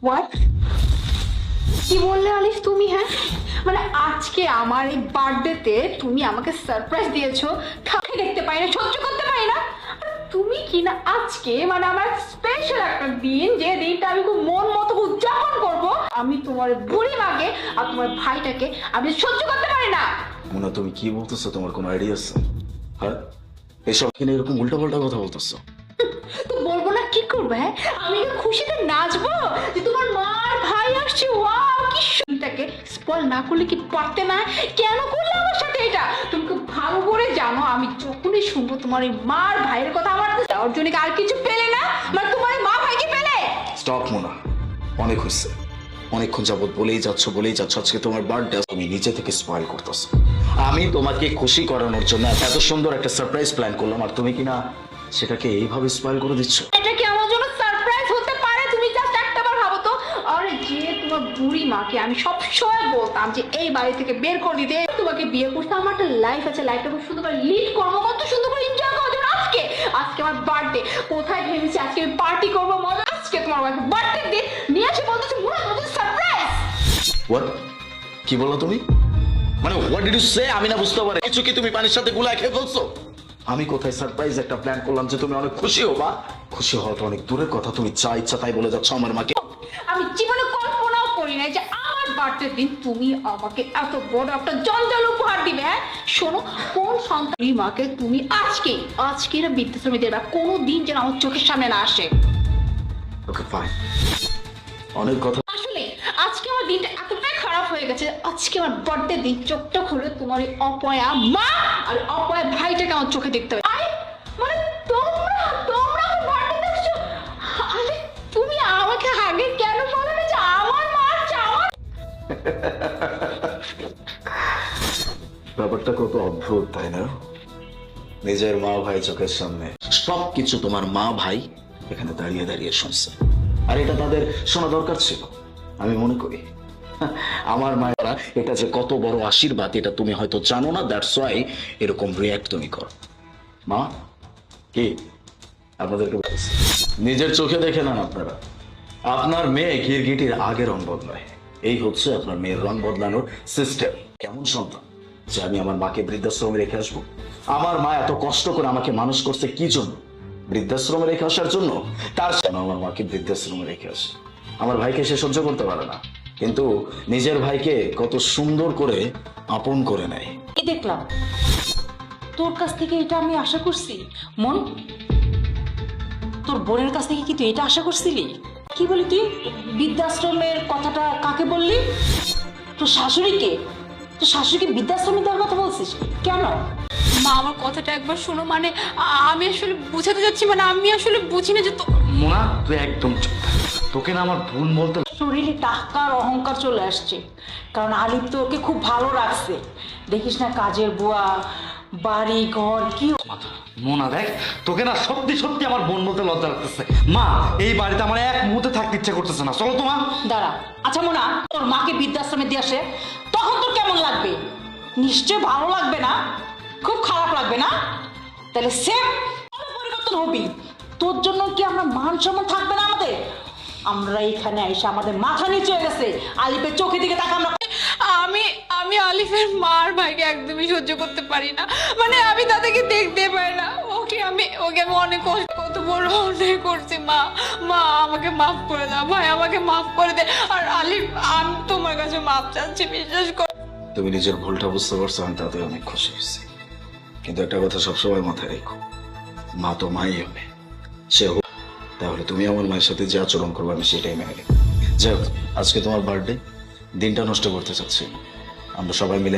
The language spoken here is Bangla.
হোয়াট কি বললে আলিফ তুমি? হ্যাঁ মানে আজকে আমার এই বার্থডেতে তুমি আমাকে সারপ্রাইজ দিয়েছো, কাকে দেখতে পাই না, সহ্য করতে পারি না। তুমি কি না আজকে মানে আমার স্পেশাল একটা দিন, যে দিনটা আমি খুব মন মতো উদযাপন করবো, আমি তোমার বুড়ি মাকে আর তোমার ভাইটাকে আমি সহ্য করতে পারি না। মোনা তুমি কি বলতেছো? তোমার কোনো আইডিয়া আছে? হ্যাঁ এসব কিনে এরকম উল্টা পাল্টা কথা বলতেছো? তো বলবো না কি করবে? হ্যাঁ আমি কি খুশিতে নাচবো যে তোমার মা আর ভাই আসছে? ওয়াও কি সুন্দরটাকে স্পয়েল না করলে কি পারতে না? কেন করলে আমার সাথে এটা? তুমি খুব ভালো করে জানো আমি যখনই শুনবো তোমার এই মা আর ভাইয়ের কথা, আমার যাওয়ার জন্য আর কিছু পেলে না, মানে তোমার এই মা ভাইকে পেলে। স্টপ মোনা, অনেক হয়েছে। অনেকক্ষণ যাবত বলেই যাচ্ছ আজকে তোমার বার্থডে, তুমি নিচে থেকে স্পয়েল করতেছো। আমি তোমাকে খুশি করানোর জন্য এত সুন্দর একটা সারপ্রাইজ প্ল্যান করলাম, আর তুমি কিনা সেটাকে এইভাবে স্পয়েল করে দিচ্ছ। এটা কি আমার জন্য সারপ্রাইজ হতে পারে? তুমি জাস্ট একটাবার ভাবো তো। আরে যে তোমার বুড়ি মাকে আমি সব সময় বলতাম যে এই বাড়ি থেকে বের করে দিতে, তোমাকে বিয়ে করতে, আমার একটা লাইফ আছে, লাইফটা খুব সুন্দর করে লিড করবো, কত সুন্দর করে এনজয় করার জন্য আজকে আজকে আমার বার্থডে। কোথায় ভেবেছি আজকে আমি পার্টি করবো মজা? আজকে তোমার বার্থডে দিন নিয়ে এসে বলতেছি পুরো নতুন সারপ্রাইজ। হোয়াট? কি বললো তুমি? মানে হোয়াট ডিড ইউ সে? আমি না বুঝতে পারি কিছু। কি তুমি পানির সাথে গুলায় খেয়ে ফেলছো? আমি কোথায় সারপ্রাইজ একটা প্ল্যান করলাম যে তুমি অনেক খুশি হবা। খুশি হওয়া তো অনেক দূরের কথা, তুমি যা ইচ্ছা তাই বলে যাচ্ছ আমার মাকে। আমি জীবনে কল্পনাও করি নাই যে আমার বার্থডে দিন তুমি আমাকে এত বড় একটা জঞ্জাল উপহার দিবে। হ্যাঁ শোনো, কোন সন্তান মাকে তুমি আজকে না বৃদ্ধাশ্রমে দেবে, কোনো দিন যেন আমার চোখের সামনে না আসে। ওকে ফাইন, অনেক কথা। আসলে আজকে আমার দিনটা এতটাই খারাপ হয়ে গেছে, আজকে আমার বার্থডে দিন চোখটা খুলে তোমার এই অপয়া মা আর অপয়া ভাইটাকে আমার চোখে দেখতে হবে। আরে মানে তোমরা তোমরা আমার বার্থডে দেখছো? আরে তুমি আমাকে আগে কেন বলো না যে আমার মা আছে? আমার ব্যাপারটা কত অদ্ভুত তাই না? নিজের মা ভাই চোখের সামনে সবকিছু তোমার মা ভাই এখানে দাঁড়িয়ে দাঁড়িয়ে শুনছে, আর এটা তাদের শোনা দরকার ছিল। আমি মনে করি আমার মায়েরা এটা যে কত বড় আশীর্বাদ এটা তুমি হয়তো জানো না, দ্যাটস ওয়াই এরকম রিয়্যাক্ট তুমি করো। মা কি আপনাদেরকে বলছি, নিজের চোখে দেখে নেন আপনারা। আপনার মেয়ে গিরগিটির আগে রং বদলায়, এই হচ্ছে আপনার মেয়ের রং বদলানোর সিস্টেম। কেমন সন্তান যে আমি আমার মাকে বৃদ্ধাশ্রমে রেখে আসবো? আমার মা এত কষ্ট করে আমাকে মানুষ করছে কি জন্য? বৃদ্ধাশ্রমে রেখে আসার জন্য। তার জন্য আমার মাকে বৃদ্ধাশ্রমে রেখে আসে। আমার ভাইকে সে সহ্য করতে পারে না, কিন্তু নিজের ভাইকে কত সুন্দর করে আপন করে নেয়। কি দেখলাম তোর কাছ থেকে? এটা আমি আশা করছি মন? তোর বোনের কাছ থেকে কি তুই এটা আশা করছিলি? কি বলি তুই? বৃদ্ধাশ্রমের কথাটা কাকে বললি? তোর শাশুড়িকে? তোর শাশুড়িকে বৃদ্ধাশ্রমে দেওয়ার কথা বলছিস কেন? মা আমার কথাটা একবার শোনো, মানে আমি আসলে বুঝাতে যাচ্ছি, মানে আমি আসলে বুঝি না যে মোনা তুই একদম চুপ থাক। তোকে না আমার বোন বলতে শরীরে টাকার অহংকার চলে আসছে, কারণ আলিপ তো ওকে খুব ভালো রাখছে। দেখিস না কাজের বুয়া, বাড়ি ঘর কি। মোনা দেখ, তোকে না সত্যি সত্যি আমার বোন বলতে লজ্জা লাগতেছে। মা এই বাড়িতে আমার এক মুহূর্তে থাকতে ইচ্ছে করতেছে না, চলো তো মা। দাঁড়া, আচ্ছা মোনা, তোর মাকে বৃদ্ধাশ্রমে দিয়ে আসে তখন তোর কেমন লাগবে? নিশ্চয় ভালো লাগবে না, খুব খারাপ লাগবে না? তাহলে সেম পরিবর্তন হবি। তোর জন্য কি আমরা মান সম্মান থাকবে না আমাদের? আমরা এখানে এসে আমাদের মাথা নিচু হয়ে গেছে, আলিপের চোখের দিকে তাকা। আমরা আমি আমি আলিফের মার ভাইকে একদমই সহ্য করতে পারি না, মানে আমি তাদেরকে দেখতে পারি না। ওকে আমি অনেক কত বড় অন্যায় করছি। মা মা আমাকে মাফ করে দাও, ভাই আমাকে মাফ করে দে। আর আলিফ আমি তোমার কাছে মাফ চাচ্ছি, বিশ্বাস কর। তুমি নিজের ভুলটা বুঝতে পারছো, আমি তাতে অনেক খুশি হয়েছি। কিন্তু একটা কথা সবসময় মাথায় রেখো, মা তো মাই হবে, সে হোক। তাহলে তুমি আমার মায়ের সাথে যে আচরণ করবে আমি সেটাই মেনে নেব। যাই হোক, আজকে তোমার বার্থডে, দিনটা নষ্ট করতে চাচ্ছি না। আমরা সবাই মিলে